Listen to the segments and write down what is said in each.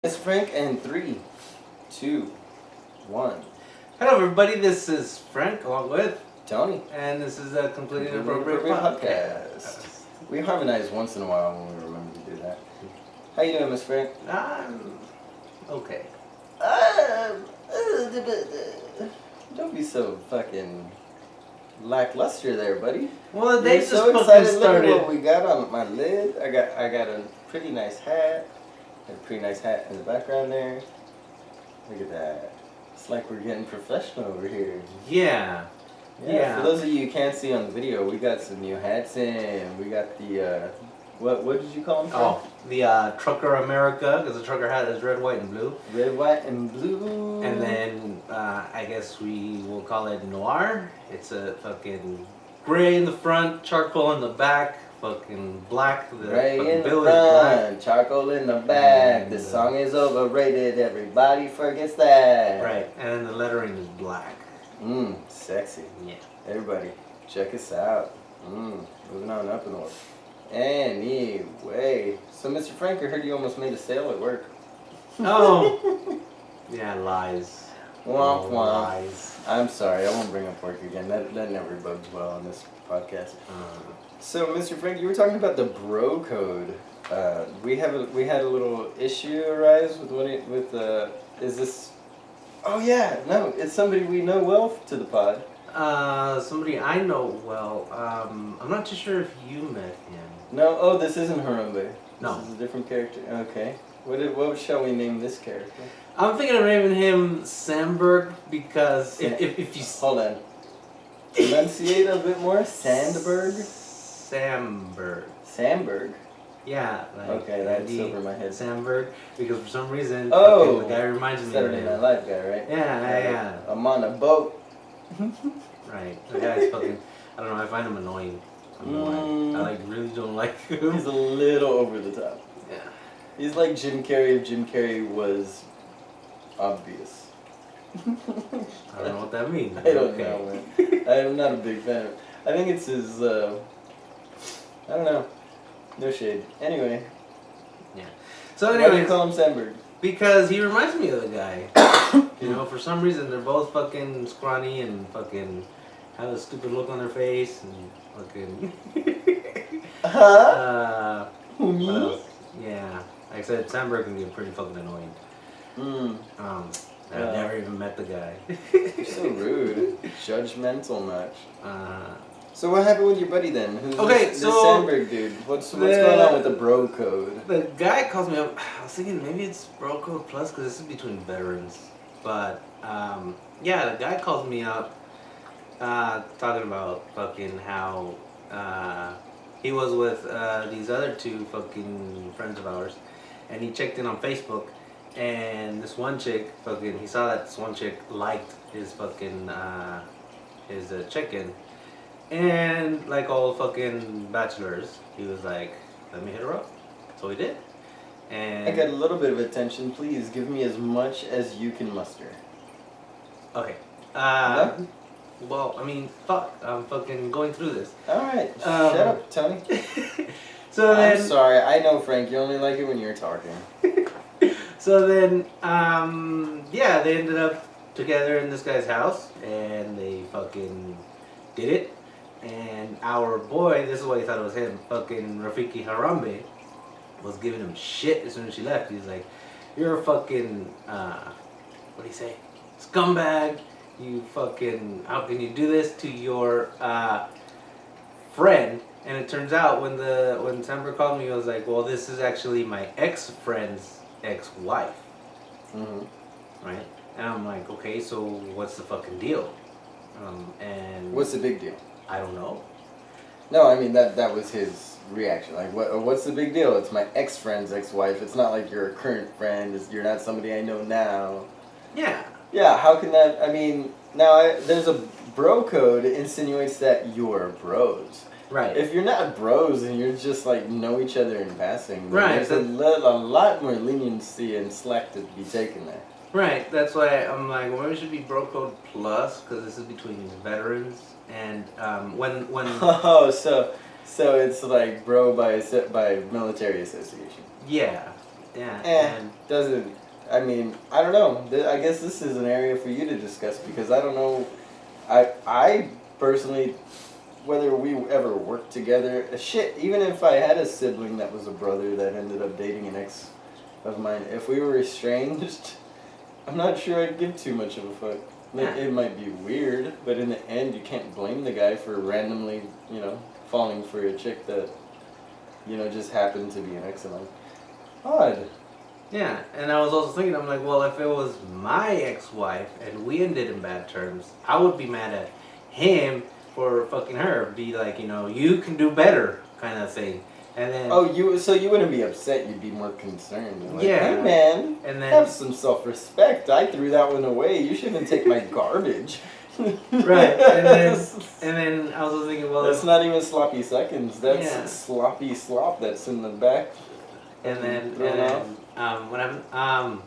It's Frank, and 3, 2, 1. Hello everybody, this is Frank along with Tony. and this is a completely inappropriate podcast. We harmonize once in a while when we remember to do that. How you doing, Miss Frank? I'm okay. Don't be so fucking lackluster there, buddy. Well, the day You're just so fucking excited. Look started. at what we got on my lid. I got a pretty nice hat. Got a pretty nice hat in the background there. Look at that. It's like we're getting professional over here. Yeah. For those of you who can't see on the video, we got some new hats in. We got the what did you call them? Oh, the Trucker America, because the trucker hat is red, white, and blue. Red, white, and blue. And then I guess we will call it noir. It's a fucking gray in the front, charcoal in the back, fucking black. The Gray fucking in the bill is black. front, charcoal in the back. And, The song is overrated. Everybody forgets that. Right, and then the lettering is black. Sexy. Yeah. Everybody, check us out. Moving on up in order. Anyway, so Mr. Frank, I heard you almost made a sale at work. Oh. Yeah, lies. Womp womp. Lies. I'm sorry, I won't bring up work again. That never bodes well on this podcast. So, Mr. Frank, you were talking about the bro code. We had a little issue arise with is this? Oh yeah, no, it's somebody we know well to the pod. Somebody I know well. I'm not too sure if you met him. No, oh, this isn't Harambe. No. This is a different character. Okay. What shall we name this character? I'm thinking of naming him Sandberg because if you Hold on. Enunciate a bit more. Sandberg. Sandberg. Sandberg. Yeah. Like Okay, that's Andy over my head. Sandberg, because for some reason Oh, the guy reminds me of Saturday him. Night Live guy, right? Yeah. I'm on a boat. Right. The guy's fucking. I don't know. I find him annoying. I don't know why. I really don't like him. He's a little over the top. Yeah. He's like Jim Carrey if Jim Carrey was obvious. I don't know what that means. I don't know, man. I'm not a big fan of it. I think it's his, I don't know. No shade. Anyway. Yeah. So Why do anyway, you call him Sandberg? because he reminds me of the guy. You know, for some reason they're both fucking scrawny and fucking have a stupid look on their face and fucking. What Me? else? Yeah. Like I said, Sandberg can get pretty fucking annoying. I've never even met the guy. You're so rude. Judgmental much. Uh, So what happened with your buddy then? Who's Okay, this so Sandberg dude? What's going on with the bro code? The guy calls me up. I was thinking maybe it's Bro Code Plus because this is between veterans. But yeah, the guy calls me up talking about fucking how he was with these other two fucking friends of ours, and he checked in on Facebook, and this one chick fucking he saw that this one chick liked his fucking his check-in. And like all fucking bachelors, he was like, let me hit her up. So he did. And I got a little bit of attention. Please give me as much as you can muster. okay. No? Well, I mean, fuck. I'm fucking going through this. Alright, shut up, Tony. So then, I'm sorry, I know, Frank, you only like it when you're talking. so then, yeah, they ended up together in this guy's house, and they fucking did it. And our boy, this is why he thought it was him, fucking Rafiki Harambe, was giving him shit as soon as she left. He's like, you're a fucking, what'd he say? Scumbag. You fucking, how can you do this to your friend? And it turns out when Sandberg called me, he was like, well, this is actually my ex-friend's ex-wife. Right? And I'm like, okay, so what's the fucking deal? And What's the big deal? I don't know. No, I mean, that was his reaction. Like, what's the big deal? It's my ex-friend's ex-wife. It's not like you're a current friend. You're not somebody I know now. Yeah. Yeah, how can that... I mean, now, there's a bro code that insinuates that you're bros. Right. If you're not bros and you're just, like, know each other in passing, right, there's a lot more leniency and slack to be taken there. Right, that's why I'm like, well, maybe it should be Bro Code Plus, because this is between veterans, and when... Oh, so it's like bro by military association. Yeah. doesn't. I mean, I don't know. I guess this is an area for you to discuss because I don't know. I personally, whether we ever worked together, shit. Even if I had a sibling that was a brother that ended up dating an ex of mine, if we were estranged, I'm not sure I'd give too much of a fuck. Like, it might be weird, but in the end, you can't blame the guy for randomly, falling for a chick that, just happened to be an ex of mine. Odd. Yeah, and I was also thinking, I'm like, well, if it was my ex-wife and we ended in bad terms, I would be mad at him for fucking her. Be like, you can do better kind of thing. And then... so you wouldn't be upset, you'd be more concerned. You're like, yeah. Hey, man, and then, have some self-respect. I threw that one away. You shouldn't take my garbage. Right, and then I was also thinking, well... That's not even sloppy seconds. That's sloppy slop that's in the back. And then what happened?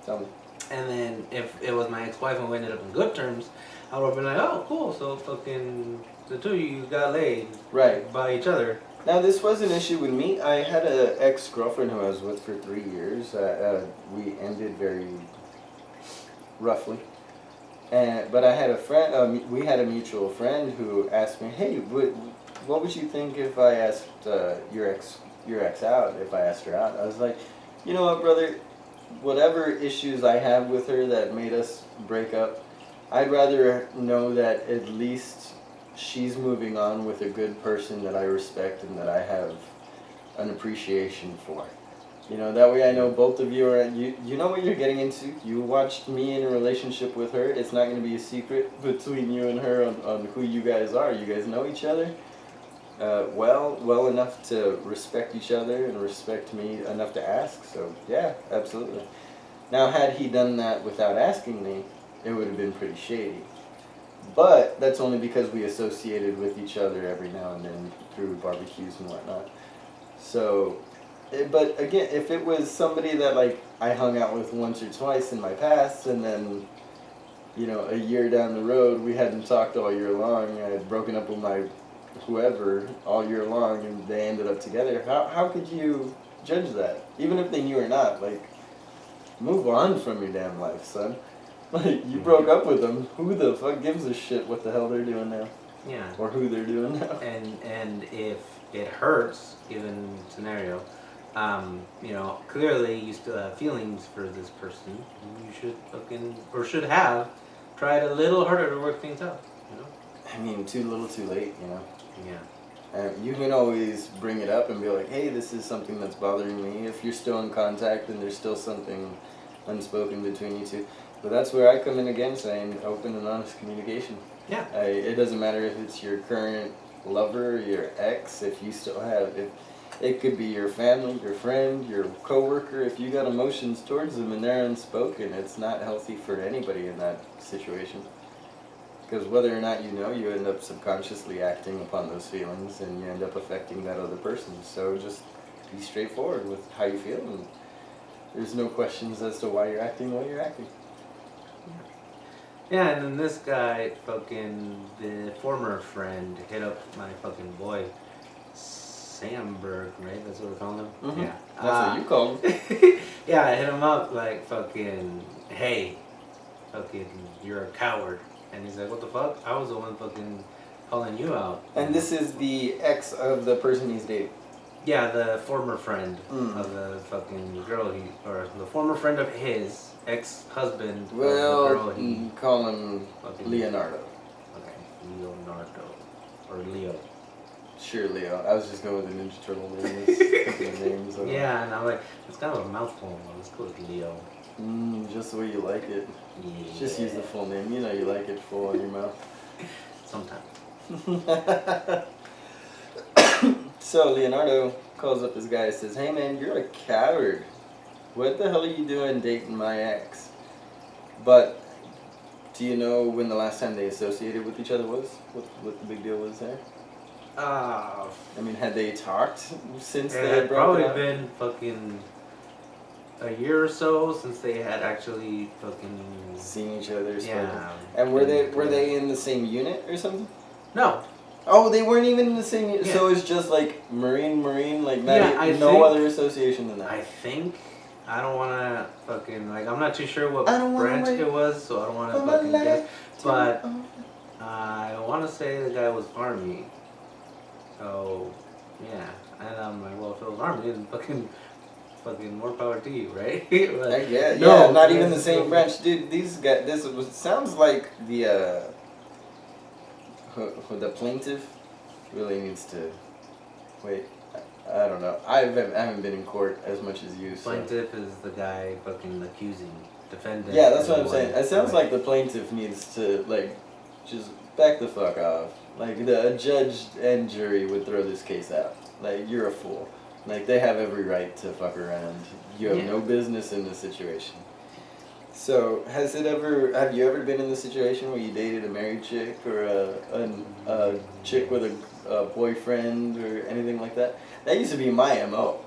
Tell me. And then if it was my ex-wife and we ended up in good terms, I would have been like, oh, cool, so fucking the two of you got laid by each other. Now, this was an issue with me. I had an ex-girlfriend who I was with for 3 years. We ended very roughly. But I had a friend, we had a mutual friend who asked me, hey, what would you think if I asked your ex out, if I asked her out? I was like, you know what, brother, whatever issues I have with her that made us break up, I'd rather know that at least she's moving on with a good person that I respect and that I have an appreciation for. That way I know both of you are, you know what you're getting into. You watched me in a relationship with her. It's not going to be a secret between you and her on who you guys are. You guys know each other well enough to respect each other and respect me enough to ask. So, yeah, absolutely. Now, had he done that without asking me, it would have been pretty shady. But that's only because we associated with each other every now and then through barbecues and whatnot. So, but again, if it was somebody that like I hung out with once or twice in my past, and then, a year down the road we hadn't talked all year long, I had broken up with my whoever all year long, and they ended up together, how could you judge that? Even if they knew or not, like, move on from your damn life, son. Like, you broke up with them. Who the fuck gives a shit what the hell they're doing now? Yeah. Or who they're doing now. And if it hurts, given scenario, clearly you still have feelings for this person. You should should have tried a little harder to work things out, I mean, too little too late, Yeah. You can always bring it up and be like, hey, this is something that's bothering me. If you're still in contact and there's still something unspoken between you two. But that's where I come in again, saying open and honest communication. Yeah. It doesn't matter if it's your current lover, your ex, if you still have, it could be your family, your friend, your coworker. If you got emotions towards them and they're unspoken, it's not healthy for anybody in that situation. Because whether or not you end up subconsciously acting upon those feelings and you end up affecting that other person. So just be straightforward with how you feel, and there's no questions as to why you're acting the way you're acting. Yeah, and then this guy, the former friend, hit up my fucking boy, Samberg, right? That's what we're calling him? Mm-hmm. Yeah. That's what you call him. Yeah, I hit him up like, hey, you're a coward. And he's like, what the fuck? I was the one calling you out. And this is the ex of the person he's dating? Yeah, the former friend of the girl or the former friend of his ex-husband. Well, of the girl he call him Leonardo. Okay, Leonardo. Or Leo. Sure, Leo. I was just going with the Ninja Turtle names. Yeah, and I'm like, it's kind of a mouthful. Let's go with Leo. Just the way you like it. Yeah. Just use the full name. You like it full in your mouth. Sometimes. So Leonardo calls up this guy and says, hey man, you're a coward. What the hell are you doing dating my ex? But do you know when the last time they associated with each other was? What the big deal was there? I mean, had they talked since they had broken up? It had probably been a year or so since they had actually seen each other. Yeah. And were they in the same unit or something? No. Oh, they weren't even in the same unit. Yeah. So it's just like Marine, like no other association than that. I think I don't wanna fucking like. I'm not too sure what I don't wanna branch wait it was, so I don't wanna for my fucking guess. life to But oh. I wanna say the guy was Army. So yeah, and I'm like, well, if it was Army, then fucking more power to you, right? But, Yeah, no, not even the it's same so- branch, dude. These guys, sounds like the plaintiff really needs to wait. I don't know. I haven't been in court as much as you. So. Plaintiff is the guy fucking accusing defendant. Yeah, that's what I'm is saying. one, It sounds right? like the plaintiff needs to like just back the fuck off. Like a judge and jury would throw this case out. Like you're a fool. Like they have every right to fuck around. You have Yeah. no business in this situation. So have you ever been in the situation where you dated a married chick or a chick with a boyfriend or anything like that? That used to be my MO.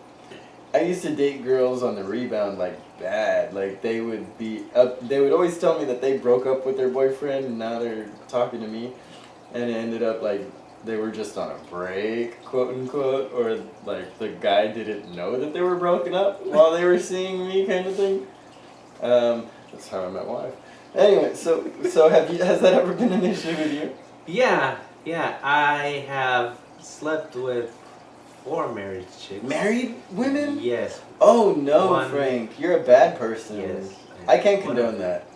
I used to date girls on the rebound like bad. Like they would be up. They would always tell me that they broke up with their boyfriend and now they're talking to me, and it ended up like they were just on a break, quote unquote, or like the guy didn't know that they were broken up while they were seeing me, kind of thing. That's how I met my wife. Anyway, so has that ever been an issue with you? Yeah, I have slept with 4 married chicks. Married women? Yes. Oh no, One- Frank, you're a bad person. Yes. I can't One condone of- that.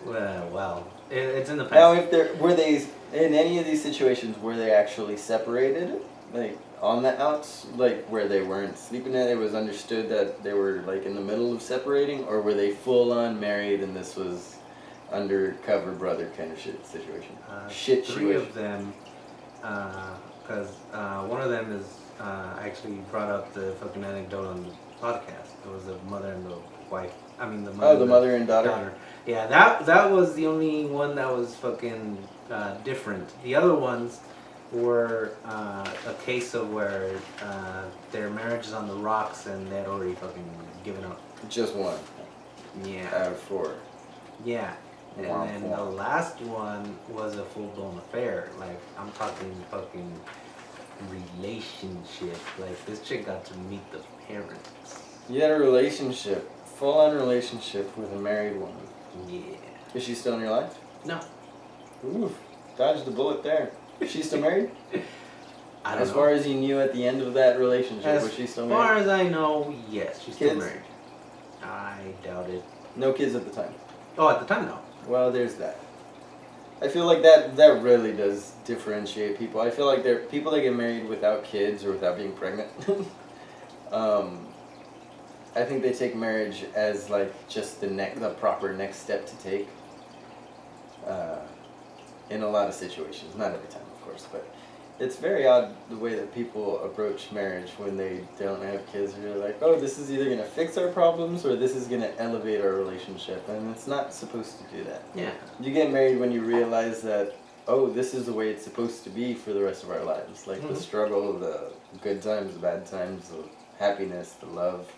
Well, it's in the past. Now, if were they in any of these situations, were they actually separated, like on the outs, like where they weren't sleeping at? It was understood that they were like in the middle of separating, or were they full on married and this was undercover brother kind of shit situation? 3 situation. of them, because one of them is I actually brought up the fucking anecdote on the podcast. It was the mother and the wife. I mean the mother. Oh, the mother and daughter. Yeah, that was the only one that was fucking different. The other ones were a case of where their marriage is on the rocks and they had already fucking given up. Just one Yeah. out of 4. Yeah. And Womp then womp. the last one was a full blown affair. Like I'm talking fucking relationship. Like this chick got to meet the parents. You had a relationship, full on relationship with a married woman. Yeah. Is she still in your life? No. Oof, dodged the bullet there. Is she still married? I don't As know. far as you knew at the end of that relationship, As was she still far married? as I know, yes, she's still Kids? married. I doubt it. No kids at the time. Oh, at the time, no. Well, there's that. I feel like that really does differentiate people. I feel like there are people that get married without kids or without being pregnant. I think they take marriage as like just the proper next step to take. In a lot of situations, not every time, of course, but it's very odd the way that people approach marriage when they don't have kids. They're like, oh, this is either gonna fix our problems or this is gonna elevate our relationship, and it's not supposed to do that. Yeah. You get married when you realize that, oh, this is the way it's supposed to be for the rest of our lives. Like the Mhm. struggle, the good times, the bad times, the happiness, the love.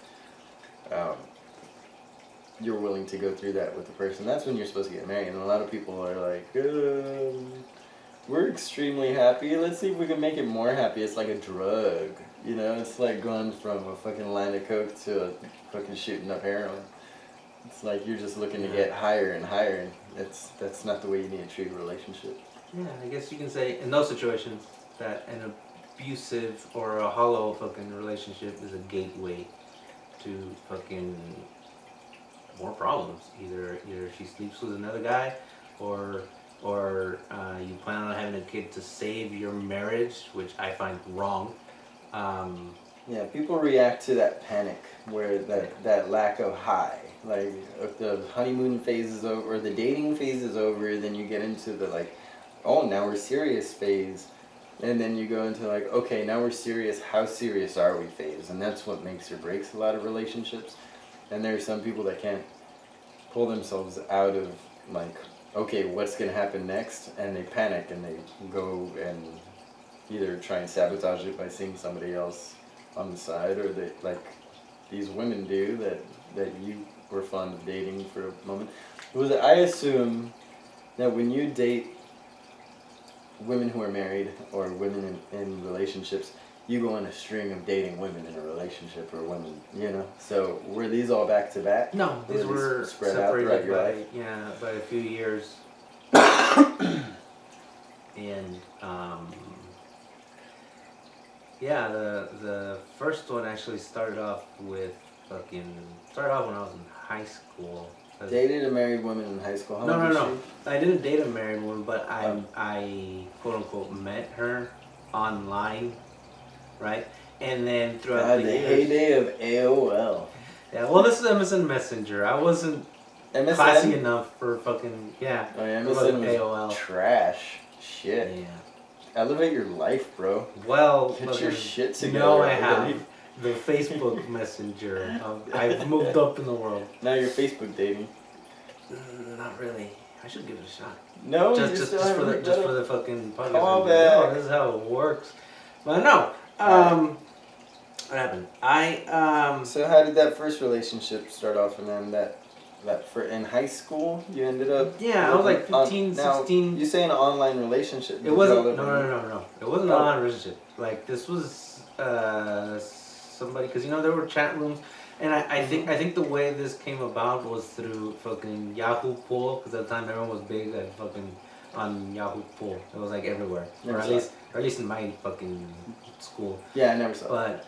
You're willing to go through that with the person. That's when you're supposed to get married. And a lot of people are like, we're extremely happy. Let's see if we can make it more happy. It's like a drug. You know, it's like going from a fucking line of coke to a fucking shooting up heroin. It's like you're just looking to get higher and higher, and that's not the way you need to treat a relationship. Yeah, I guess you can say in those situations that an abusive or a hollow fucking relationship is a gateway to fucking more problems. Either she sleeps with another guy, or you plan on having a kid to save your marriage, which I find wrong. Yeah, people react to that panic, where that lack of high. Like, if the honeymoon phase is over, or the dating phase is over, then you get into the, like, oh, now we're serious phase. And then you go into, like, okay, now we're serious, how serious are we phase? And that's what makes or breaks a lot of relationships. And there are some people that can't pull themselves out of, like, okay, what's going to happen next? And they panic, and they go and either try and sabotage it by seeing somebody else on the side, or they, like these women do, that you were fond of dating for a moment. I assume that when you date women who are married or women in relationships, you go on a string of dating women in a relationship or women, you know. So were these all back to back? No, these were spread out throughout separated your by life? by a few years. And yeah, the first one actually started off when I was in high school. Dated a married woman in high school. How old was she? I didn't date a married woman, but Oh. I quote unquote met her online, right? And then throughout God, the the years, heyday of AOL. yeah. Well, this is MSN Messenger. I wasn't MSN? classy enough for fucking yeah. Oh yeah, for MSN fucking was AOL. trash. Shit. Yeah. Elevate your life, bro. Well, Get your shit together. now I everybody. have the Facebook Messenger. I've moved up in the world. Now you're Facebook dating. Not really. I should give it a shot. No, Just for the fucking podcast. Call No, back. this is how it works. But no. What happened? So how did that first relationship start off, and then that for in high school you ended up? Yeah, I was like 15, now, 16. You say an online relationship? It wasn't. No. It wasn't an online relationship. Like this was somebody, because there were chat rooms, and I think the way this came about was through fucking Yahoo Pool, because at the time everyone was big at fucking on Yahoo Pool. It was like everywhere, or at least in my fucking school. Yeah, I never saw. But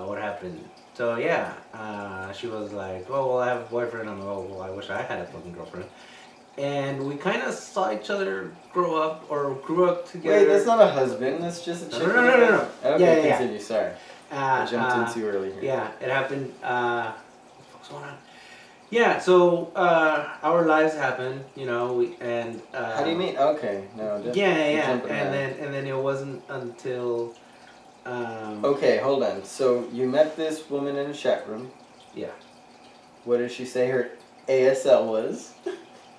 what happened? So yeah, she was like, "Oh well, I have a boyfriend." I'm like, "Oh well, I wish I had a fucking girlfriend." And we kind of saw each other grew up together. Wait, that's not a husband. That's just a chick. No. Okay, Yeah. continue. Sorry, I jumped in too early here. Yeah, it happened. What's going on? Yeah, so our lives happened, and How do you mean? Okay, no. Yeah, and then it wasn't until. Okay, hold on. So you met this woman in a chat room. Yeah. What did she say her ASL was?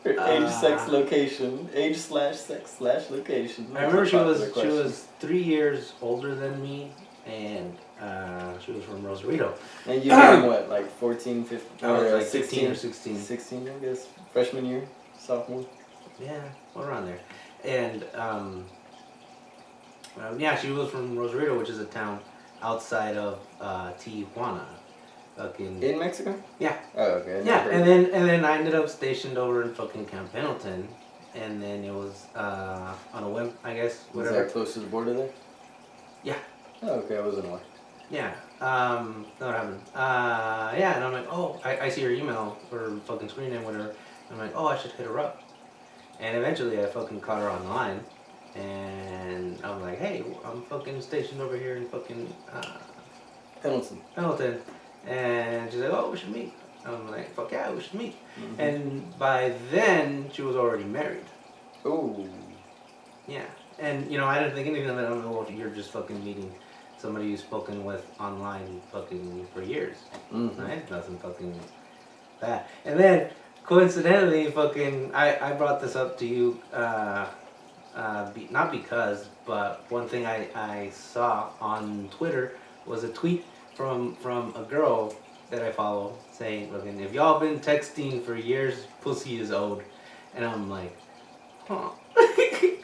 Her age/sex location. Age/sex/location. I remember she was 3 years older than me, and she was from Rosarito. And you were what, like 14, 15? I was like 16 15 or 16. 16, I guess. Freshman year, sophomore. Yeah, around there. And yeah, she was from Rosarito, which is a town outside of Tijuana. In Mexico? Yeah. Oh, okay. Yeah, and then I ended up stationed over in fucking Camp Pendleton, and then it was on a whim, I guess. Whatever. Was that close to the border there? Yeah. Oh, okay. I wasn't aware. Yeah. That happened. Yeah, and I'm like, oh, I see her email or fucking screen name, whatever. I'm like, oh, I should hit her up. And eventually, I fucking caught her online, and I'm like, hey, I'm fucking stationed over here in fucking Pendleton. And she's like, oh, we should meet. I'm like, fuck yeah, we should meet. Mm-hmm. And by then, she was already married. Ooh. Yeah. And, I didn't think anything of it. I'm like, well, you're just fucking meeting somebody you've spoken with online fucking for years. Mm-hmm. Right? Nothing fucking bad. And then, coincidentally, fucking, I brought this up to you, not because, but one thing I saw on Twitter was a tweet from a girl that I follow saying, "Looking, if y'all been texting for years, pussy is owed," and I'm like, huh?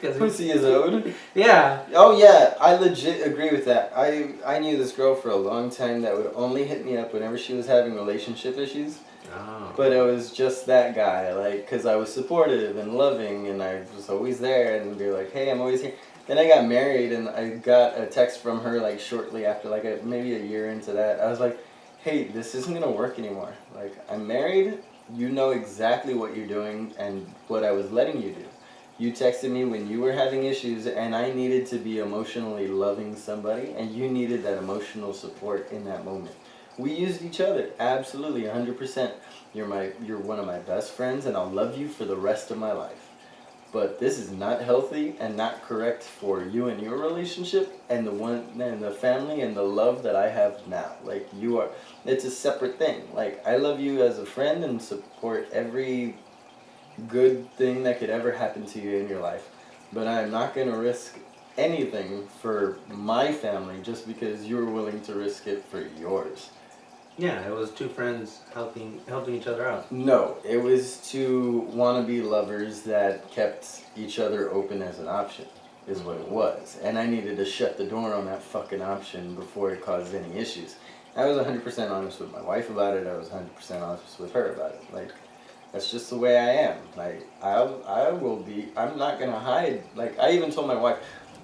Pussy is owed? Yeah. Oh yeah, I legit agree with that. I knew this girl for a long time that would only hit me up whenever she was having relationship issues. Oh. But it was just that guy, like, because I was supportive and loving, and I was always there, and be like, hey, I'm always here. Then I got married, and I got a text from her, like, shortly after, like, maybe a year into that. I was like, hey, this isn't going to work anymore. Like, I'm married, you know exactly what you're doing and what I was letting you do. You texted me when you were having issues, and I needed to be emotionally loving somebody, and you needed that emotional support in that moment. We used each other, absolutely, 100%. You're one of my best friends, and I'll love you for the rest of my life. But this is not healthy and not correct for you and your relationship and the family and the love that I have now. Like, it's a separate thing. Like, I love you as a friend and support every good thing that could ever happen to you in your life. But I'm not going to risk anything for my family just because you're willing to risk it for yours. Yeah, it was two friends helping each other out. No, it was two wannabe lovers that kept each other open as an option. is what it was. And I needed to shut the door on that fucking option before it caused any issues. I was 100% honest with my wife about it. I was 100% honest with her about it. Like, that's just the way I am. Like, I will be, I'm not going to hide. Like, I even told my wife,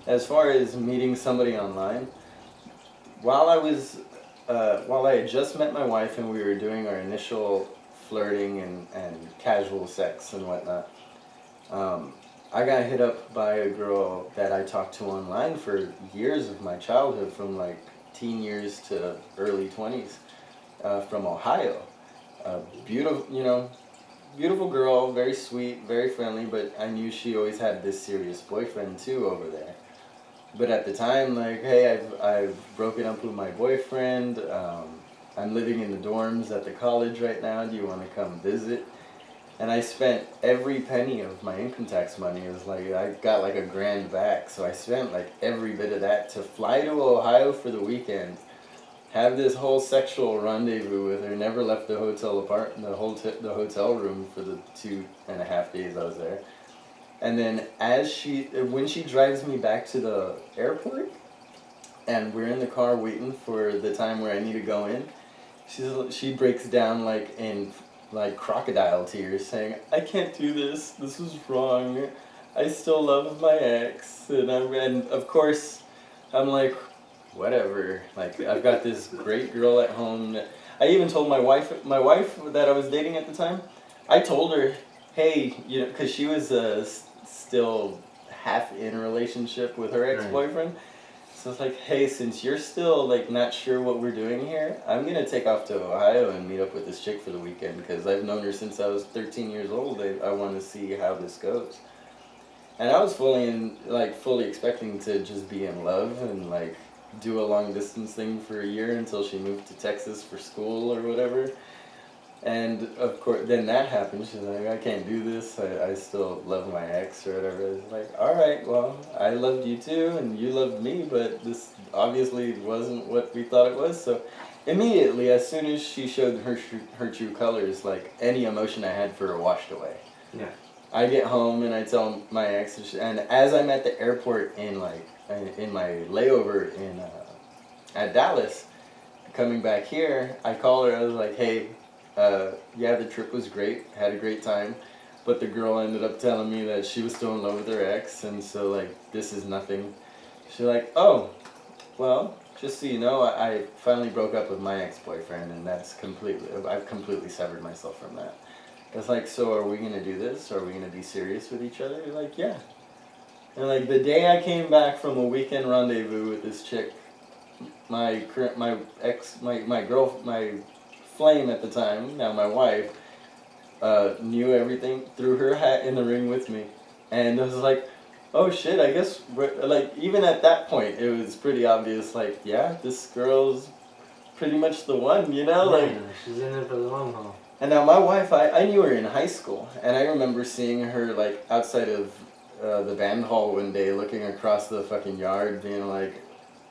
as far as meeting somebody online, while I had just met my wife and we were doing our initial flirting and casual sex and whatnot, I got hit up by a girl that I talked to online for years of my childhood, from like teen years to early 20s, from Ohio. Beautiful, beautiful girl, very sweet, very friendly, but I knew she always had this serious boyfriend too over there. But at the time, like, hey, I've broken up with my boyfriend. I'm living in the dorms at the college right now. Do you want to come visit? And I spent every penny of my income tax money. It was like, I got like $1,000 back. So I spent like every bit of that to fly to Ohio for the weekend, have this whole sexual rendezvous with her, never left the hotel the hotel room for the 2.5 days I was there. And then when she drives me back to the airport, and we're in the car waiting for the time where I need to go in, she breaks down like in like crocodile tears, saying, "I can't do this. This was wrong. I still love my ex." And of course, I'm like, whatever. Like, I've got this great girl at home. I even told my wife that I was dating at the time. I told her, hey, because she was still half in a relationship with her ex-boyfriend. So it's like, hey, since you're still like not sure what we're doing here, I'm gonna take off to Ohio and meet up with this chick for the weekend because I've known her since I was 13 years old. I want to see how this goes. And I was fully expecting to just be in love and like do a long distance thing for a year until she moved to Texas for school or whatever. And of course, then that happened. She's like, I can't do this. I still love my ex or whatever. It's like, all right, well, I loved you too, and you loved me, but this obviously wasn't what we thought it was. So immediately, as soon as she showed her true colors, like any emotion I had for her washed away. Yeah. I get home and I tell my ex, and as I'm at the airport in my layover at Dallas, coming back here, I call her. I was like, hey. Yeah, the trip was great, had a great time, but the girl ended up telling me that she was still in love with her ex, and so like, this is nothing. She's like, oh, well, just so you know, I finally broke up with my ex-boyfriend, and I've completely severed myself from that. It's like, so are we gonna do this? Are we gonna be serious with each other? You're like, yeah. And like, the day I came back from a weekend rendezvous with this chick, my flame at the time, now my wife, knew everything, threw her hat in the ring with me, and I was like, oh shit, I guess like, even at that point it was pretty obvious, like, yeah, this girl's pretty much the one, like, she's in it for the long haul. And now my wife, I knew her in high school, and I remember seeing her like outside of the band hall one day, looking across the fucking yard, being like,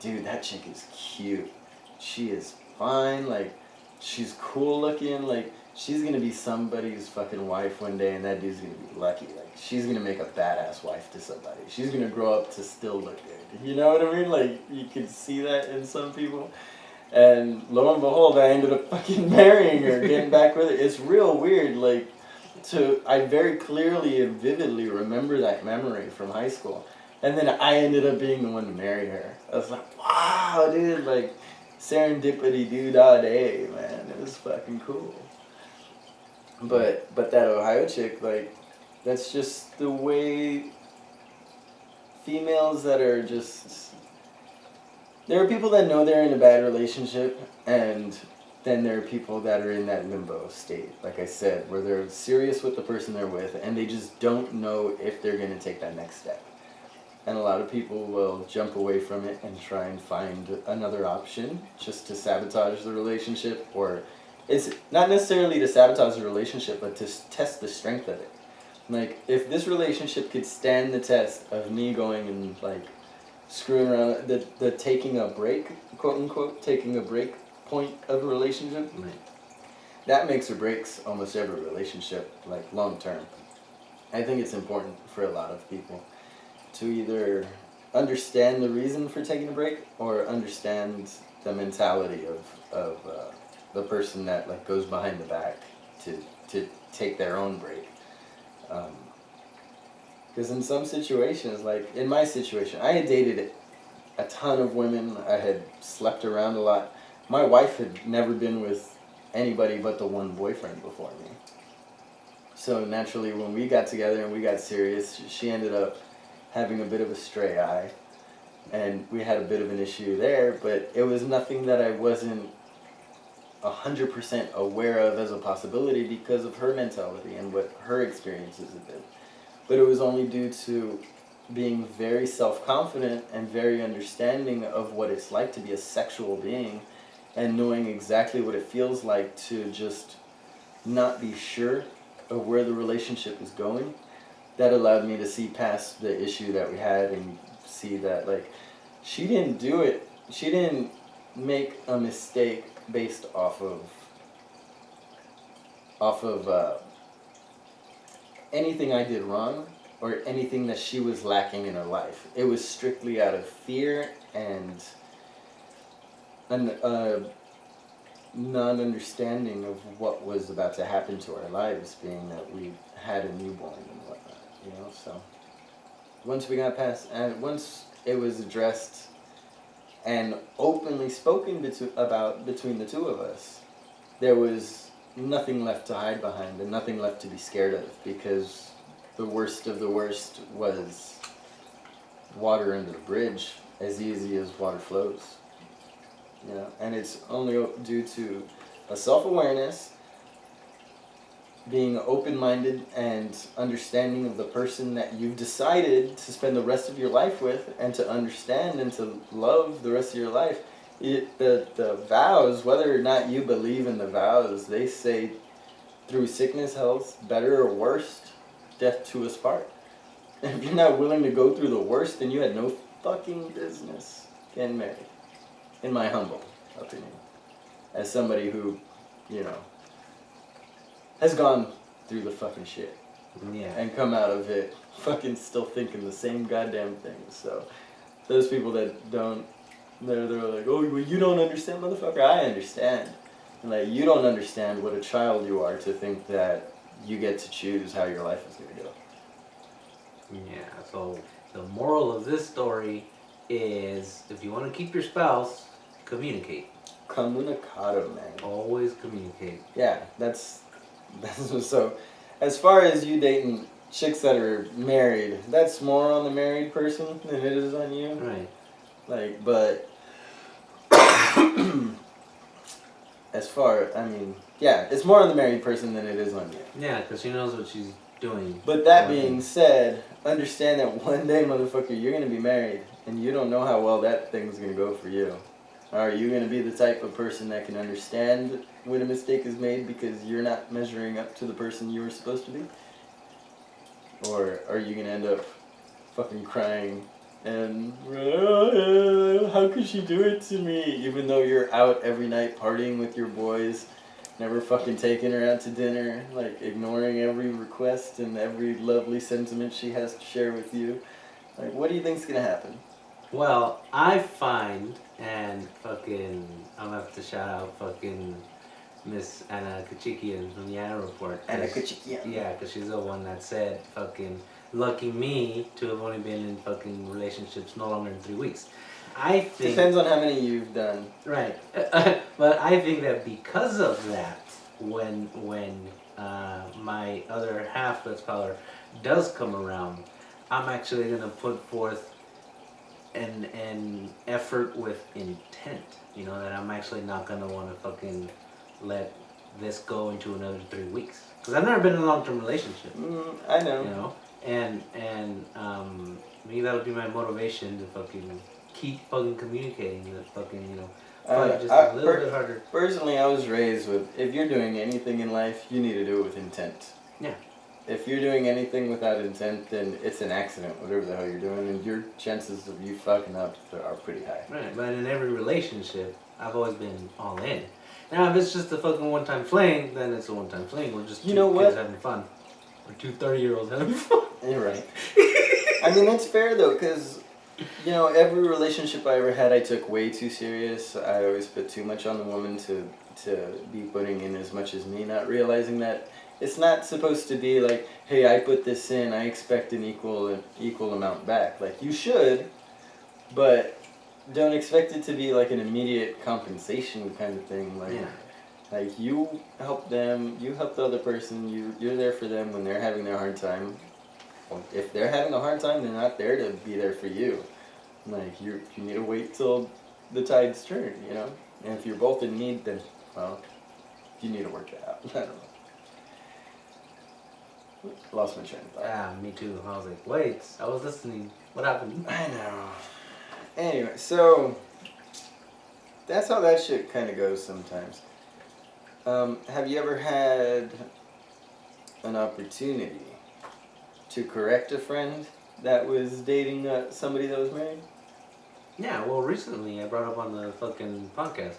dude, that chick is cute, she is fine, like, she's cool looking, like, she's gonna be somebody's fucking wife one day, and that dude's gonna be lucky. Like, she's gonna make a badass wife to somebody. She's gonna grow up to still look good. You know what I mean? Like, you could see that in some people. And lo and behold, I ended up fucking marrying her, getting back with her. It's real weird, like, I very clearly and vividly remember that memory from high school. And then I ended up being the one to marry her. I was like, wow, dude, like, serendipity dude all day, man. It was fucking cool. But that Ohio chick, like, that's just the way females that are just... There are people that know they're in a bad relationship, and then there are people that are in that limbo state, like I said, where they're serious with the person they're with, and they just don't know if they're going to take that next step. And a lot of people will jump away from it and try and find another option just to sabotage the relationship, or it's not necessarily to sabotage the relationship, but to test the strength of it. Like, if this relationship could stand the test of me going and, like, screwing around, the taking a break, quote unquote, taking a break point of a relationship, that makes or breaks almost every relationship, like, long term. I think it's important for a lot of people to either understand the reason for taking a break or understand the mentality of the person that like goes behind the back to take their own break. Because in some situations, like in my situation, I had dated a ton of women. I had slept around a lot. My wife had never been with anybody but the one boyfriend before me. So naturally, when we got together and we got serious, she ended up having a bit of a stray eye. And we had a bit of an issue there, but it was nothing that I wasn't 100% aware of as a possibility because of her mentality and what her experiences have been. But it was only due to being very self-confident and very understanding of what it's like to be a sexual being and knowing exactly what it feels like to just not be sure of where the relationship is going, that allowed me to see past the issue that we had and see that, like, she didn't do it. She didn't make a mistake based off of anything I did wrong or anything that she was lacking in her life. It was strictly out of fear and non-understanding of what was about to happen to our lives, being that we had a newborn and whatnot, you know. So once we got past, and once it was addressed and openly spoken about between the two of us, there was nothing left to hide behind and nothing left to be scared of, because the worst of the worst was water under the bridge, as easy as water flows. You know, and it's only due to a self-awareness, being open-minded and understanding of the person that you've decided to spend the rest of your life with and to understand and to love the rest of your life. The vows, whether or not you believe in the vows, they say through sickness, health, better or worst, death to us part. And if you're not willing to go through the worst, then you had no fucking business getting married. In my humble opinion. As somebody who, you know, has gone through the fucking shit. Yeah. And come out of it fucking still thinking the same goddamn things. So, those people that don't, they're like, oh, well, you don't understand, motherfucker. I understand. And like, you don't understand what a child you are to think that you get to choose how your life is going to go. Yeah, so the moral of this story is, if you want to keep your spouse, communicate. Comunicado, man. Always communicate. Yeah, that's so. As far as you dating chicks that are married, that's more on the married person than it is on you. Right. Like, but as far, I mean, yeah, it's more on the married person than it is on you. Yeah, because she knows what she's doing. But that being said, understand that one day, motherfucker, you're gonna be married, and you don't know how well that thing's gonna go for you. Are you going to be the type of person that can understand when a mistake is made because you're not measuring up to the person you were supposed to be? Or are you going to end up fucking crying and, how could she do it to me? Even though you're out every night partying with your boys, never fucking taking her out to dinner, like ignoring every request and every lovely sentiment she has to share with you. Like, what do you think's going to happen? Well, I find, and fucking, I'm gonna have to shout out fucking Miss Anna Kachikian from the Anna Report. Anna Kachikian. Yeah, because she's the one that said, fucking, lucky me to have only been in fucking relationships no longer than 3 weeks. I think... Depends on how many you've done. Right. But I think that because of that, when my other half, let's call her, does come around, I'm actually gonna put forth an effort with intent, you know, that I'm actually not gonna want to fucking let this go into another 3 weeks, because I've never been in a long-term relationship. I know. You know, and maybe that'll be my motivation to fucking keep fucking communicating, that fucking, you know, fight just a little bit harder. Personally, I was raised with, if you're doing anything in life, you need to do it with intent. Yeah. If you're doing anything without intent, then it's an accident, whatever the hell you're doing, and your chances of you fucking up are pretty high. Right, but in every relationship, I've always been all in. Now, if it's just a fucking one-time fling, then it's a one-time fling. We're just two kids having fun. We're two 30-years having fun. You're right. I mean, that's fair, though, because You know, every relationship I ever had, I took way too serious. I always put too much on the woman to be putting in as much as me, not realizing that it's not supposed to be like, hey, I put this in, I expect an equal amount back. Like you should, but don't expect it to be like an immediate compensation kind of thing. Like, Yeah. like you help them, you help the other person. You're there for them when they're having their hard time. Well, if they're having a hard time, they're not there to be there for you. Like you need to wait till the tides turn, you know. And if you're both in need, then well, you need to work it out. I don't know. Lost my train of thought. Yeah, me too. I was like, wait, I was listening. What happened? I know. Anyway, so that's how that shit kind of goes sometimes. Have you ever had an opportunity to correct a friend that was dating somebody that was married? Yeah, well, recently I brought up on the fucking podcast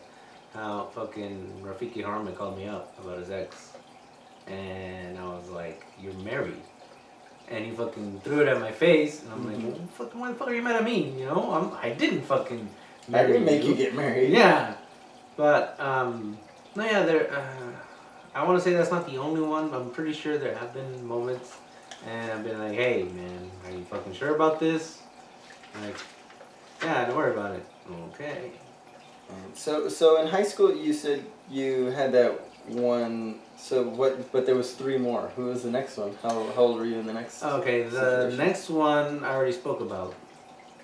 how fucking Rafiki Harmon called me up about his ex. And I was like, you're married. And he fucking threw it at my face. And I'm like, well, fucking why the fuck are you mad at me? You know, I didn't fucking I didn't make you get married. Yeah. But, no, yeah, I want to say that's not the only one. But I'm pretty sure there have been moments. And I've been like, hey, man, are you fucking sure about this? Like, yeah, don't worry about it. Okay. So in high school, you said you had that one. So what? But there was 3 more. Who was the next one? How old were you in the next? Okay, the next one I already spoke about.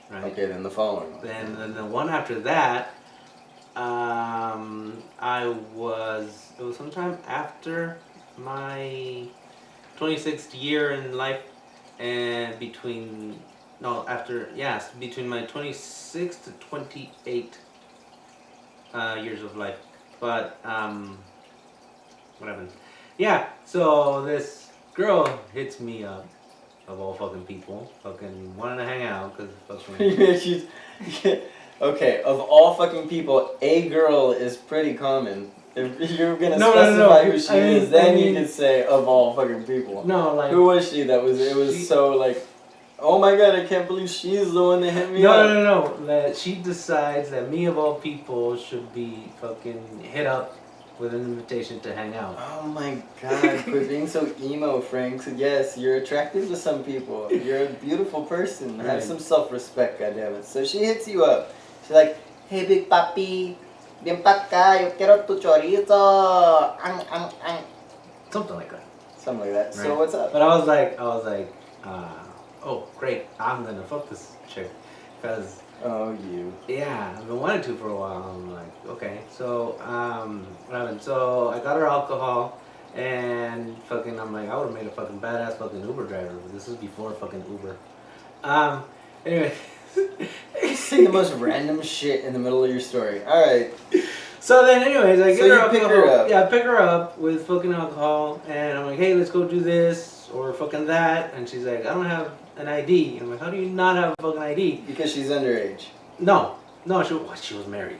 Right. Okay, then the following one. Then the one after that, it was sometime after my 26th year in life, and between my 26 to 28 years of life. But what happened? Yeah, so this girl hits me up, of all fucking people, fucking wanting to hang out because fucking. Okay, of all fucking people, a girl is pretty common. If you're gonna specify who she is, then you can say of all fucking people. No, like who was she? That was it. Was so like, oh my god, I can't believe she's the one that hit me up. No. That she decides that me of all people should be fucking hit up with an invitation to hang out. Oh my god, quit being so emo, Frank. Yes, you're attractive to some people. You're a beautiful person. Right. Have some self-respect, goddammit. So she hits you up. She's like, hey, big papi, ven pa acá, yo quiero tu chorizo. Something like that. Something like that. Right. So what's up? But I was like, oh great, I'm gonna fuck this chick, cause. Oh, you. Yeah, I've been wanting to for a while. I'm like, okay. So, what happened? So, I got her alcohol, and fucking, I'm like, I would have made a fucking badass fucking Uber driver, but this is before fucking Uber. Anyway. You say the most random shit in the middle of your story. Alright. So then, anyways, I get her alcohol. Pick her up. Yeah, I pick her up with fucking alcohol, and I'm like, hey, let's go do this, or fucking that. And she's like, I don't have an ID. And I'm like, how do you not have a fucking ID? Because she's underage. No, she was married.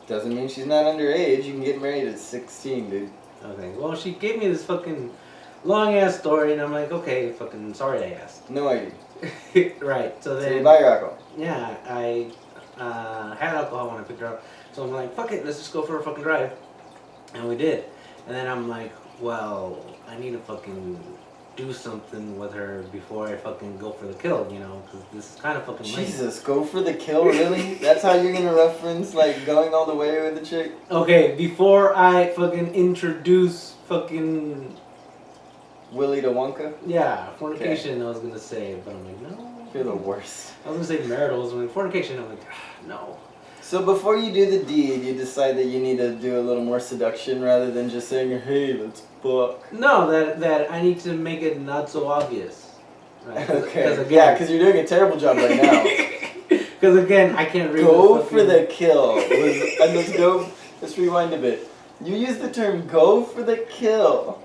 Doesn't mean she's not underage. You can get married at 16, dude. Okay, well, she gave me this fucking long ass story, and I'm like, okay, fucking sorry I asked. No ID. Right, so then. So you buy your alcohol. Yeah, I had alcohol when I picked her up. So I'm like, fuck it, let's just go for a fucking drive. And we did. And then I'm like, well, I need to fucking do something with her before I fucking go for the kill, you know, because this is kind of fucking lame. Jesus, go for the kill, really? That's how you're gonna reference, like, going all the way with the chick? Okay, before I fucking introduce fucking... Willy to Wonka? Yeah, fornication, I was gonna say, but I'm like, no. You're the worst. I was gonna say maritals, when fornication, I'm like, no. So before you do the deed, you decide that you need to do a little more seduction rather than just saying, hey, let's fuck. No, that I need to make it not so obvious. Right? Okay. Yeah, because you're doing a terrible job right now. Because again, I can't read. Go for the kill. Let's rewind a bit. You use the term "go for the kill."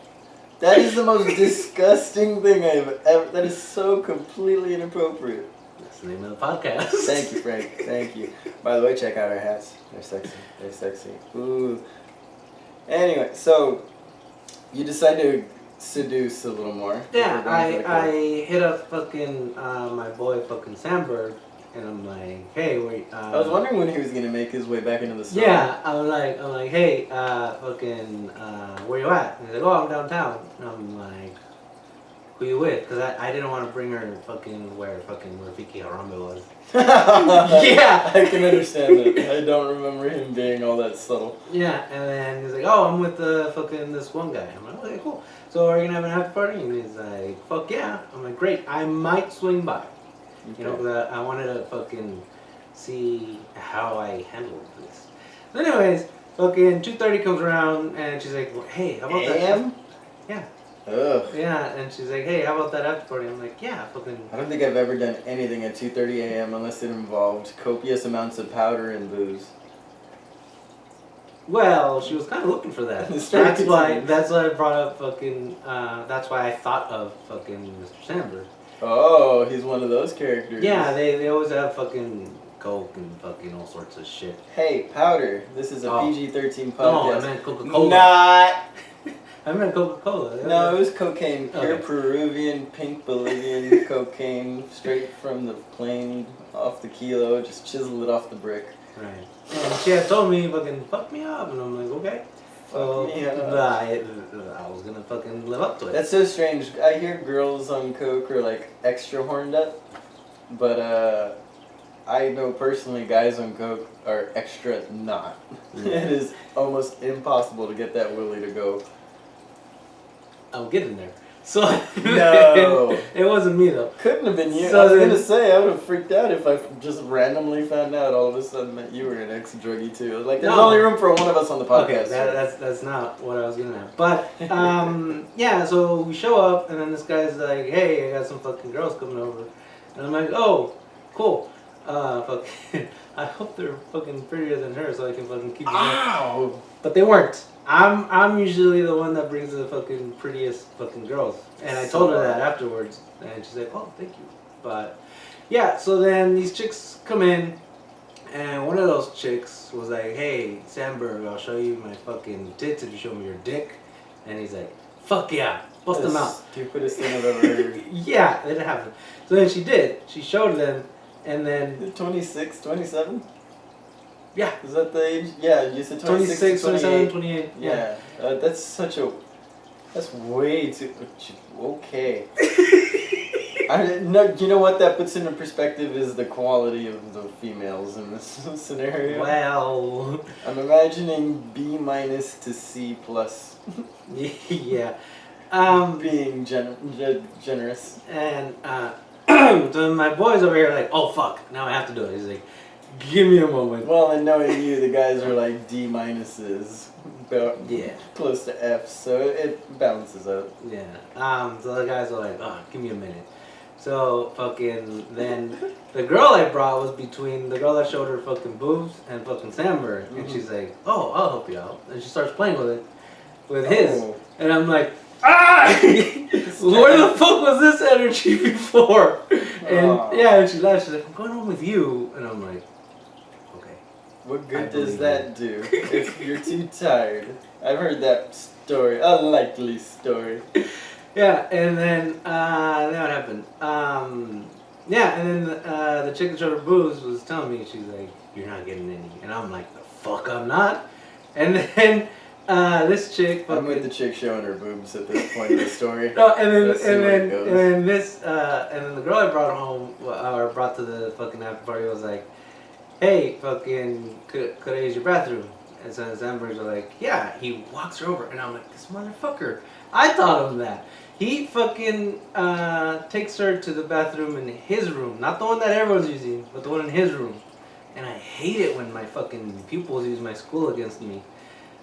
That is the most disgusting thing I've ever. That is so completely inappropriate. That's the name of the podcast. Thank you, Frank. Thank you. By the way, check out our hats. They're sexy. They're sexy. Ooh. Anyway, so you decide to seduce a little more. Yeah, I hit up fucking my boy fucking Sandberg, And I'm like, hey, wait. I was wondering when he was gonna make his way back into the store. Yeah, I'm like, hey, fucking, where you at? And he's like, oh, I'm downtown. And I'm like, who you with? Because I didn't want to bring her fucking where Rafiki Harambe was. Yeah, I can understand that. I don't remember him being all that subtle. Yeah, and then he's like, oh, I'm with this one guy. I'm like, okay, cool. So are you gonna have an after party? And he's like, fuck yeah. I'm like, great. I might swing by. Okay. You know, 'cause I wanted to fucking see how I handled this. So anyways, fucking 2:30 comes around and she's like, well, hey, how about AM? Yeah. Ugh. Yeah, and she's like, hey, how about that after party? I'm like, yeah, fucking. I don't think I've ever done anything at 2:30 a.m. unless it involved copious amounts of powder and booze. Well, she was kind of looking for that. That's why I brought up fucking. That's why I thought of fucking Mr. Sandberg. Oh, he's one of those characters. Yeah, they always have fucking coke and fucking all sorts of shit. Hey, powder. This is a PG-13 podcast. No, I meant Coca-Cola. Not. I meant Coca-Cola. No, it was cocaine. Pure Okay. Peruvian, pink Bolivian cocaine, straight from the plane, off the kilo, just chisel it off the brick. Right. And she had told me fucking fuck me up, and I'm like, okay. So Fuck me up. I was gonna fucking live up to it. That's so strange. I hear girls on coke are like extra horned up, but I know personally guys on coke are extra not. Yeah. It is almost impossible to get that willy to go. I'm getting there. So No. it wasn't me though. Couldn't have been you. So I was then- gonna say I would have freaked out if I just randomly found out all of a sudden that you were an ex-druggie too. Like there's No. only room for one of us on the podcast. Okay, that's not what I was getting at. But yeah, so we show up and then this guy's like, hey, I got some fucking girls coming over, and I'm like, oh, cool. Fucking, I hope they're fucking prettier than her so I can fucking keep them up. Ow! But they weren't. I'm usually the one that brings the fucking prettiest fucking girls. And I told her that afterwards. And she's like, oh, thank you. But yeah, so then these chicks come in. And one of those chicks was like, hey, Sandberg, I'll show you my fucking tits if you show me your dick. And he's like, fuck yeah, bust them out. Stupidest thing I've ever heard. Yeah, it happened. So then she did. She showed them. And then 26, 27? yeah, Is that the age? Yeah, you said 26, 26, 27, 28. 28. Yeah, that's such a. That's way too. Okay. No, you know what that puts into perspective is the quality of the females in this scenario. Well, I'm imagining B- to C+. yeah. Being generous. And so my boys over here are like, oh fuck, now I have to do it. He's like, give me a moment. Well, and knowing you, the guys are like D-, about Yeah. close to F, so it balances out. Yeah. So the guys are like, oh, give me a minute. So fucking then the girl I brought was between the girl that showed her fucking boobs and fucking Sandberg, and she's like, oh, I'll help you out, and she starts playing with it, with his, and I'm like, ah, where the fuck was this energy before? And yeah, and she laughed. She's like, I'm going home with you, and I'm like, okay. What good I does believe that do if you're too tired? I've heard that story, a likely story. Yeah, and then what happened? Yeah, and then the chick that showed her boobs was telling me, she's like, you're not getting any, and I'm like, the fuck I'm not. And then this chick I'm with the chick showing her boobs at this point of the story. No, and then Let's see where it goes. and then the girl I brought home or brought to the fucking after party was like, hey, fucking, could I use your bathroom? And so Sandberg's are like, yeah. He walks her over, and I'm like, this motherfucker. I thought of that. He fucking takes her to the bathroom in his room, not the one that everyone's using, but the one in his room. And I hate it when my fucking pupils use my school against me.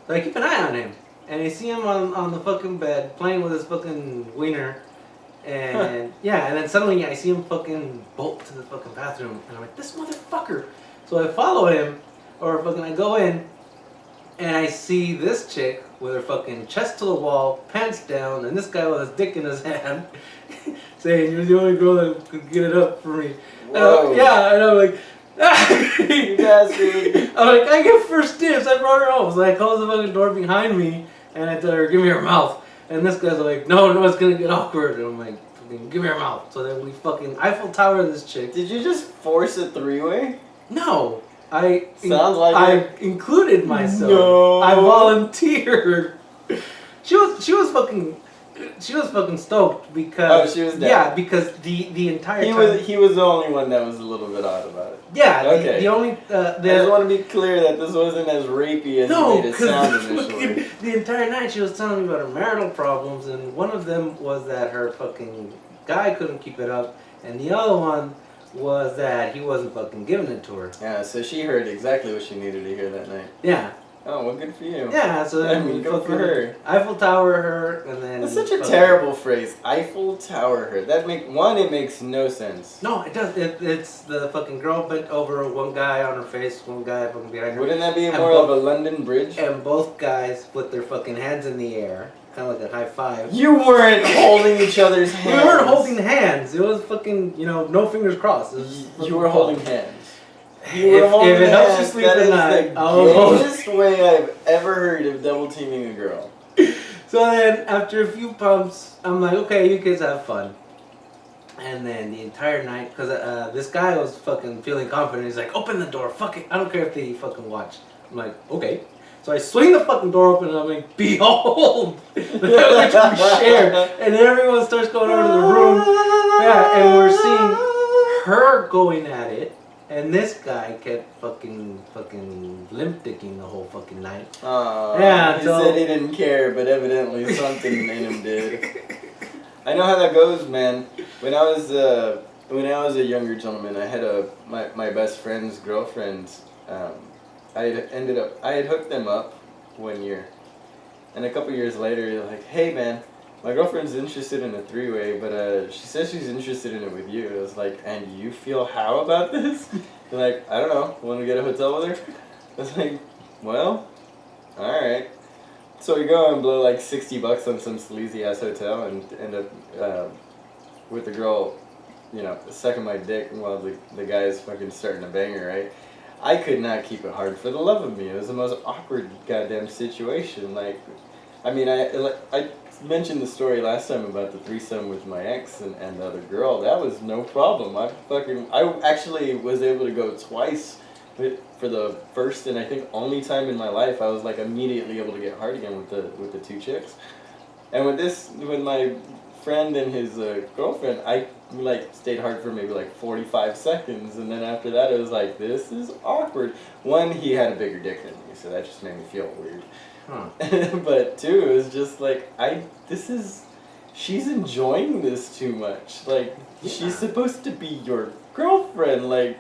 So I keep an eye on him. And I see him on the fucking bed playing with his fucking wiener. And yeah, and then suddenly I see him fucking bolt to the fucking bathroom. And I'm like, this motherfucker. So I follow him, or fucking I go in, and I see this chick with her fucking chest to the wall, pants down, and this guy with his dick in his hand, saying, you're the only girl that could get it up for me. Whoa. Yeah, and I'm like, You bastard. I'm like, I get first dibs. I brought her home. So I close the fucking door behind me, and I tell her, give me her mouth. And this guy's like, no, it's gonna get awkward. And I'm like, fucking give me your mouth. So then we fucking Eiffel Tower this chick. Did you just force a three-way? No, Sounds like I included myself. No. I volunteered. She was fucking stoked because she was down. Yeah, because the entire time He was the only one that was a little bit odd about it. Yeah, Okay. the only I just want to be clear that this wasn't as rapey as you made it sound initially. The entire night she was telling me about her marital problems, and one of them was that her fucking guy couldn't keep it up, and the other one was that he wasn't fucking giving it to her. Yeah, so she heard exactly what she needed to hear that night. Yeah. Oh, well, good for you. Yeah, so then we good for her. Eiffel Tower her, and then... That's such a terrible phrase. Eiffel Tower her. It makes no sense. No, it does. It's the fucking girl bent over, one guy on her face, one guy fucking behind her. Wouldn't that be more of a London Bridge? And both guys put their fucking hands in the air, kind of like a high five. You weren't holding each other's hands. We weren't holding hands. It was fucking, no fingers crossed. You were holding hands. If it helps you sleep at night, the gayest way I've ever heard of double teaming a girl. So then, after a few pumps, I'm like, okay, you kids have fun. And then the entire night, because this guy was fucking feeling confident. He's like, open the door, fuck it. I don't care if they fucking watch. I'm like, okay. So I swing the fucking door open and I'm like, behold! Which we shared. And then everyone starts going over to the room. Yeah, and we're seeing her going at it. And this guy kept fucking limp dicking the whole fucking night. Yeah, he said he didn't care, but evidently something in him did. I know how that goes, man. When I was a younger gentleman, I had my best friend's girlfriend. I had hooked them up one year, and a couple years later, you're like, hey man, my girlfriend's interested in a three-way, but she says she's interested in it with you. I was like, and you feel how about this? They're like, I don't know, want to get a hotel with her? I was like, well, alright. So we go and blow like $60 on some sleazy ass hotel and end up with the girl, sucking my dick while the guy is fucking starting to bang her, right? I could not keep it hard for the love of me. It was the most awkward goddamn situation. Like, I mean, I mentioned the story last time about the threesome with my ex and the other girl. That was no problem. I actually was able to go twice for the first and I think only time in my life. I was like immediately able to get hard again with the two chicks. And with my friend and his girlfriend, I stayed hard for maybe 45 seconds, and then after that it was like, this is awkward. One, he had a bigger dick than me, so that just made me feel weird. But two, it was just like, she's enjoying this too much. She's supposed to be your girlfriend.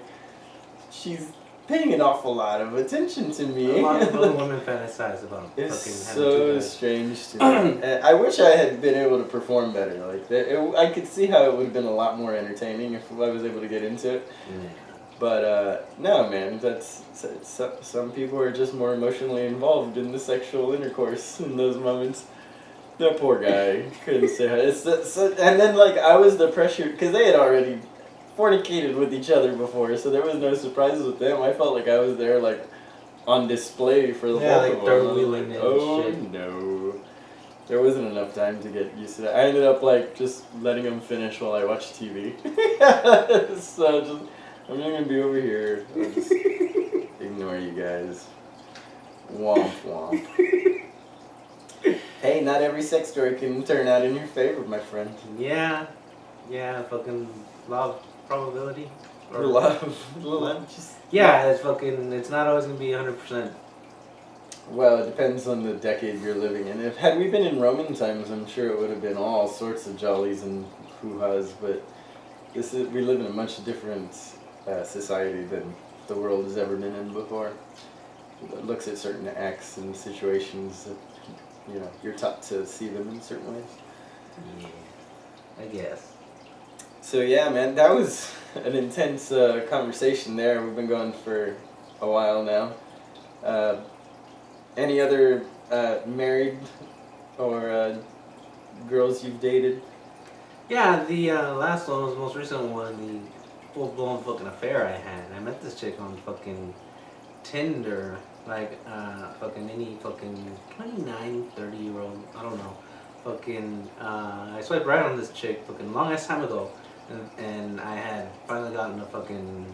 She's paying an awful lot of attention to me. A lot of other women fantasize about it's fucking so strange to me. I wish I had been able to perform better. I could see how it would have been a lot more entertaining if I was able to get into it. Yeah. But no, man, some people are just more emotionally involved in the sexual intercourse in those moments. The poor guy couldn't say hi. And then I was the pressure because they had already fornicated with each other before, so there was no surprises with them. I felt like I was there on display for the both of them. third wheeling and oh shit. No, there wasn't enough time to get used to that. I ended up just letting them finish while I watched TV. So I'm just gonna be over here. I'll just ignore you guys. Womp womp. Hey, not every sex story can turn out in your favor, my friend. Yeah, fucking love probability. Or love. Yeah, it's not always gonna be 100%. Well, it depends on the decade you're living in. Had we been in Roman times, I'm sure it would have been all sorts of jollies and hoo-has, but we live in a much different society than the world has ever been in before. It looks at certain acts and situations that, you're taught to see them in certain ways. Yeah, I guess. So yeah, man, that was an intense conversation there. We've been going for a while now. Any other married or girls you've dated? Yeah, the last one was the most recent one, the full-blown fucking affair I had. I met this chick on fucking Tinder, fucking any fucking 29, 30-year-old, I don't know, fucking, I swiped right on this chick fucking long ass time ago, and I had finally gotten a fucking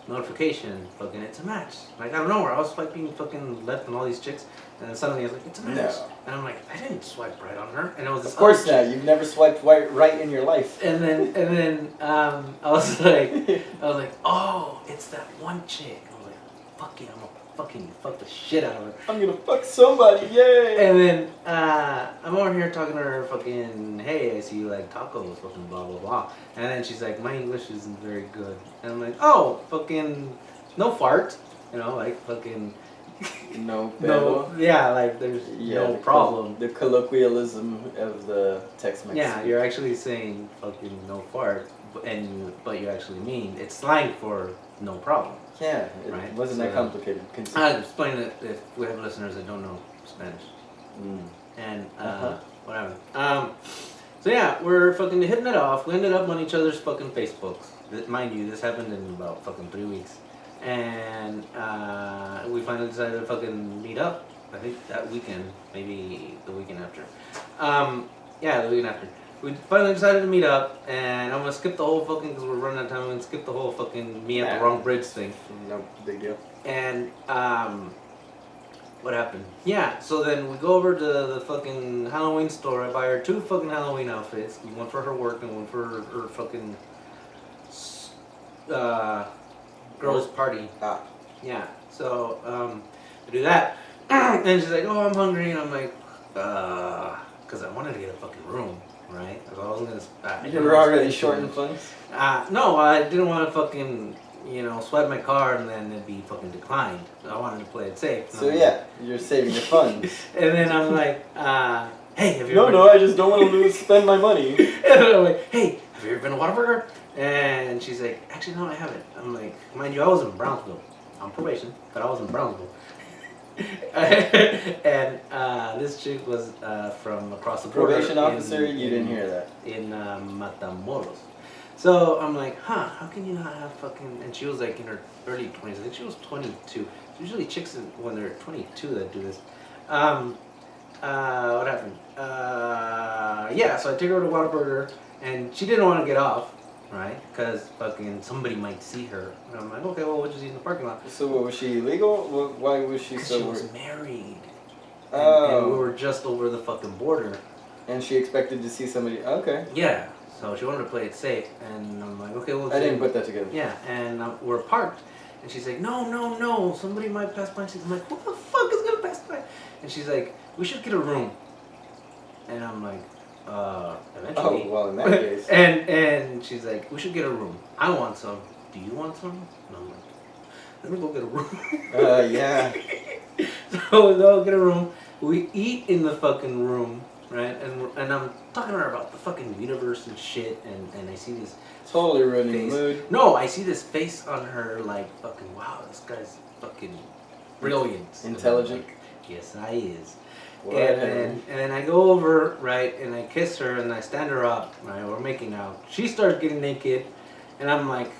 notification, fucking it's a match. Like I don't know where I was swiping fucking left on all these chicks, and then suddenly I was like, it's a match. No. And I'm like, I didn't swipe right on her, and it was this Of course other not. chick. You've never swiped right in your life. And then I was like, oh, it's that one chick. I was like, fuck it, I'm gonna fucking fuck the shit out of her. I'm gonna fuck somebody, yay! And then I'm over here talking to her, fucking, hey, I see you like tacos, fucking blah blah blah. And then she's like, my English isn't very good. And I'm like, oh, fucking, no fart, you know, like fucking. No, No, yeah, like there's no problem. The colloquialism of the Tex-Mex. Yeah, you're actually saying fucking no fart, but you actually mean it's slang for no problem. Yeah, it Right, wasn't that so- complicated. I'll explain it if we have listeners that don't know Spanish. Mm. And whatever. So yeah, we're fucking hitting it off. We ended up on each other's fucking Facebooks. Mind you, this happened in about fucking 3 weeks. And we finally decided to fucking meet up. I think that weekend, maybe the weekend after. Yeah, the weekend after. We finally decided to meet up, and I'm gonna skip the whole fucking, because we're running out of time, I'm gonna skip the whole fucking me at the wrong bridge thing. No big deal. And what happened? Yeah, so then we go over to the fucking Halloween store. I buy her 2 fucking Halloween outfits, one for her work and one for her fucking girls' party. Ah. Yeah, so I do that, and she's like, "Oh, I'm hungry," and I'm like, because I wanted to get a fucking room, right? So I wasn't gonna. You were already short in funds? No, I didn't want to fucking, swipe my card and then it'd be fucking declined. I wanted to play it safe. So yeah, you're saving your funds. And then I'm like, hey, have you No, ever... no, I just don't want to spend my money. And I'm like, hey, have you ever been to Whataburger? And she's like, actually, no, I haven't. I'm like, mind you, I was in Brownsville. On probation, but I was in Brownsville. And this chick was from across the border. Probation officer, you didn't hear that. In Matamoros. So I'm like, how can you not have fucking... And she was like in her early 20s. I think she was 22. It's usually chicks when they're 22 that do this. What happened? Yeah, so I take her to Whataburger, and she didn't want to get off, right? Because fucking somebody might see her. And I'm like, okay, well, we'll just eat in the parking lot. So what, was she illegal? Why was she Because so... she was married. Oh. And we were just over the fucking border. And she expected to see somebody... Okay. Yeah. So she wanted to play it safe, and I'm like, okay, well... I didn't put that together. Yeah, and we're parked, and she's like, no, somebody might pass by. I'm like, who the fuck is gonna pass by? And she's like, we should get a room. And I'm like, eventually. Oh, well, in that case. and she's like, we should get a room. I want some. Do you want some? And I'm like, let me go get a room. Yeah. So we go get a room. We eat in the fucking room. Right, and I'm talking to her about the fucking universe and shit, and I see this Totally ruining the face. mood. No, I see this face on her, like fucking wow, this guy's fucking brilliant, Intelligent. Like, yes, I is. Whatever. And then I go over, right, and I kiss her and I stand her up, right, we're making out. She starts getting naked, and I'm like,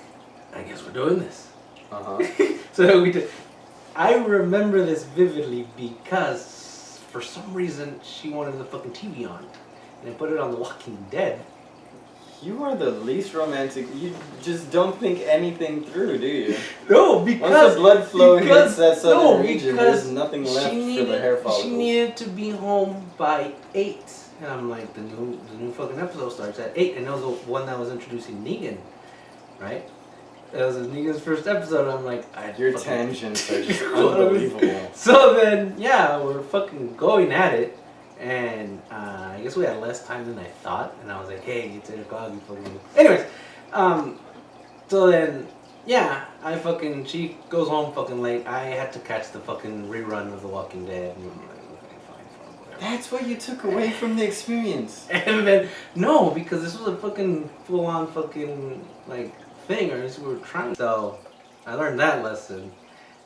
I guess we're doing this. So we did. I remember this vividly because for some reason she wanted the fucking TV on, and I put it on The Walking Dead. You are the least romantic. You just don't think anything through, do you? No, because once the blood flow hits that southern region, because there's nothing left for the hair follicles. She needed to be home by 8, and I'm like, the new fucking episode starts at 8, and that was the one that was introducing Negan, right? That was Negan's first episode. And I'm like, your tangents are just unbelievable. So then, yeah, we're fucking going at it. And I guess we had less time than I thought, and I was like, "Hey, it's 8 o'clock." You fucking. Anyways, so then, yeah, she goes home fucking late. I had to catch the fucking rerun of The Walking Dead. And I'm like, okay, fine, whatever. That's what you took away from the experience. And then no, because this was a fucking full-on fucking like thing, or at least we were trying. So I learned that lesson.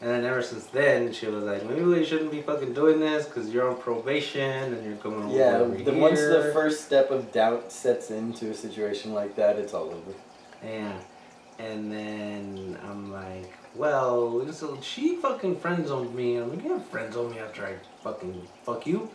And then ever since then, she was like, maybe we shouldn't be fucking doing this because you're on probation and you're coming over here. Once the first step of doubt sets into a situation like that, it's all over. Yeah. And then I'm like, well, so she fucking friend-zoned me. I'm like, you have friend-zoned me after I fucking fuck you.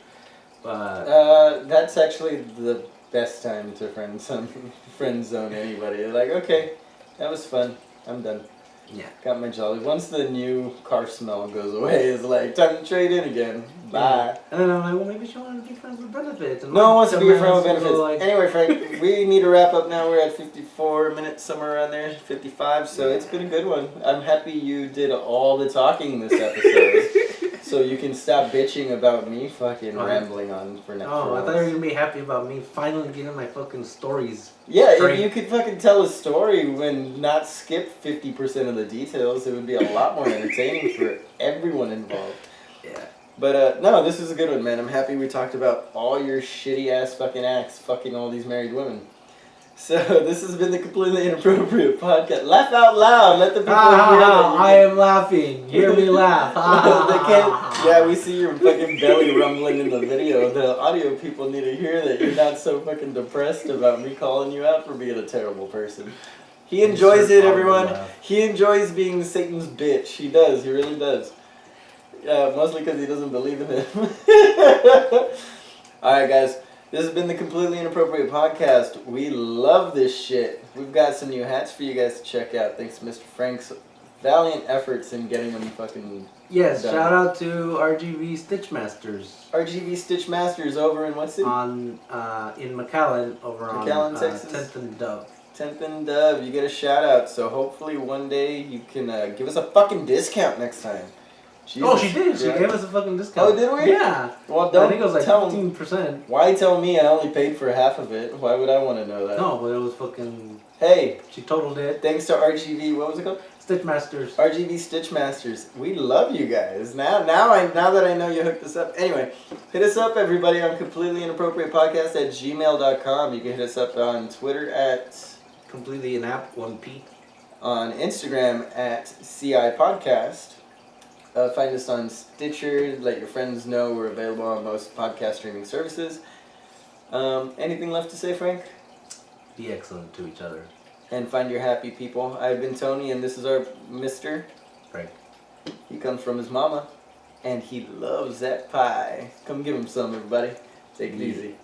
That's actually the best time to friend zone anybody. Like, okay, that was fun. I'm done. Yeah. Got my jolly. Once the new car smell goes away, it's like time to trade in again. Bye. Yeah. And then I'm like, well, maybe she wanted to be friends with benefits. And No one wants to be a friend with dumbass benefits. will go like- Anyway, Frank, we need to wrap up now. We're at 54 minutes, somewhere around there, 55. So it's been a good one. I'm happy you did all the talking this episode. So you can stop bitching about me fucking rambling on for now. Oh, I thought you were gonna be happy about me finally getting my fucking stories. Yeah, straight. if you could fucking tell a story and not skip 50% of the details, it would be a lot more entertaining for everyone involved. Yeah. But no, this is a good one, man. I'm happy we talked about all your shitty ass fucking acts fucking all these married women. So this has been the Completely Inappropriate podcast. Laugh out loud. Let the people hear that. I am laughing. Hear me laugh. They can't. Yeah, we see your fucking belly rumbling in the video. The audio people need to hear that you're not so fucking depressed about me calling you out for being a terrible person. He enjoys it, everyone. He enjoys being Satan's bitch. He does. He really does. Mostly because he doesn't believe in him. Alright, guys. This has been the Completely Inappropriate Podcast. We love this shit. We've got some new hats for you guys to check out. Thanks to Mr. Frank's valiant efforts in getting them fucking Yes, done. shout out to RGV Stitch Masters. RGV Stitch Masters over in what city? In McAllen, over McAllen, on Texas. 10th and Dove. 10th and Dove. You get a shout out. So hopefully one day you can give us a fucking discount next time. Oh, she did. She gave us a fucking discount. Oh, did we? Yeah. Well, don't I think it was like tell 15%. Why tell me I only paid for half of it? Why would I want to know that? No, but it was fucking... Hey, She totaled it. thanks to RGV, what was it called? Stitch Masters. RGV Stitch Masters. We love you guys. Now that I know you hooked us up. Anyway, hit us up, everybody, on Completely Inappropriate Podcast at gmail.com. You can hit us up on Twitter at... Completely an app, 1P. On Instagram at CI Podcast. Find us on Stitcher. Let your friends know we're available on most podcast streaming services. Anything left to say, Frank? Be excellent to each other. And find your happy people. I've been Tony, and this is our Mr. Frank. He comes from his mama, and he loves that pie. Come give him some, everybody. Take it easy.